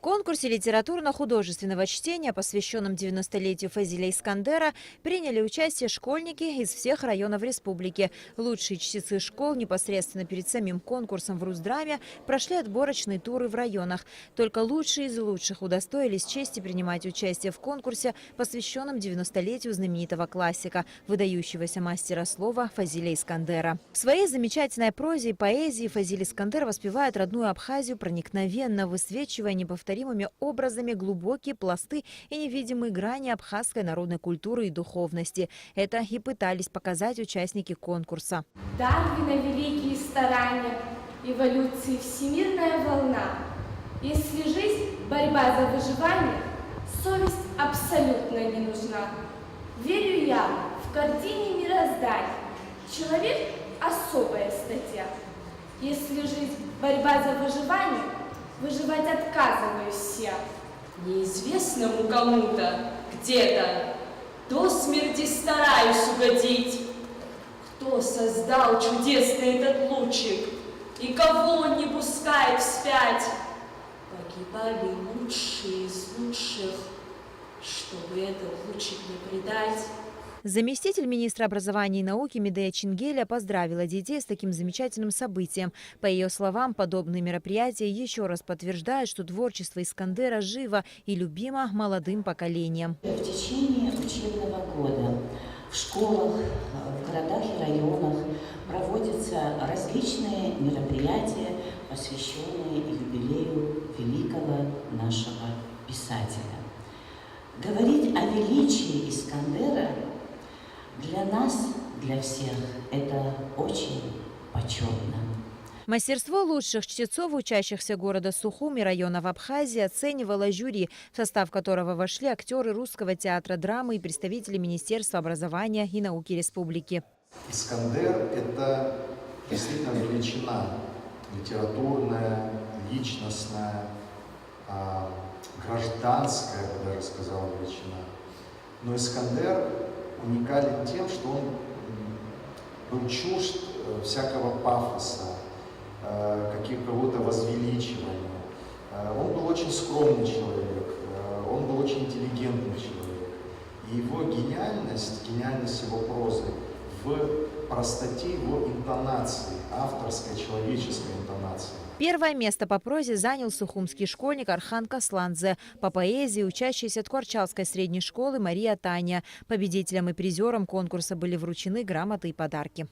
конкурсе литературно-художественного чтения, посвященном 90-летию Фазиля Искандера, приняли участие школьники из всех районов республики. Лучшие чтецы школ непосредственно перед самим конкурсом в Русдраме прошли отборочные туры в районах. Только лучшие из лучших удостоились чести принимать участие в конкурсе, посвященном 90-летию знаменитого классика, выдающегося мастера слова Фазиля Искандера. В своей замечательной прозе и поэзии Фазиль Искандер воспевает родную Абхазию, проникновенно высвечивая неповторимыми образами глубокие пласты и невидимые грани абхазской народной культуры и духовности. Это и пытались показать участники конкурса. Дарвина великие старания, эволюции всемирная волна. Если жизнь – борьба за выживание, совесть абсолютно не нужна. Верю я в картине мироздания. Человек – особая статья. Если жизнь – борьба за выживание, выживать отказываюсь я. Неизвестному кому-то, где-то, до смерти стараюсь угодить. Кто создал чудесный этот лучик и кого он не пускает вспять? Погибали лучшие из лучших, чтобы этот лучик не предать. Заместитель министра образования и науки Медея Чингеля поздравила детей с таким замечательным событием. По ее словам, подобные мероприятия еще раз подтверждают, что творчество Искандера живо и любимо молодым поколением. В течение учебного года в школах, в городах и районах проводятся различные мероприятия, посвященные юбилею великого нашего писателя. Говорить о величии Искандера для нас, для всех, это очень почетно. Мастерство лучших чтецов, учащихся города Сухум и районов Абхазии, оценивало жюри, в состав которого вошли актеры Русского театра драмы и представители Министерства образования и науки республики. Искандер – это действительно величина литературная, личностная, гражданская, я бы даже сказал, величина. Но Искандер уникален тем, что он был чужд всякого пафоса, какого-то возвеличивания. Он был очень скромный человек, он был очень интеллигентный человек. И его гениальность его прозы в простоте его интонации, авторской, человеческой интонации. Первое место по прозе занял сухумский школьник Архан Касланзе. По поэзии учащаяся Ткварчалской средней школы Мария Таня. Победителям и призерам конкурса были вручены грамоты и подарки.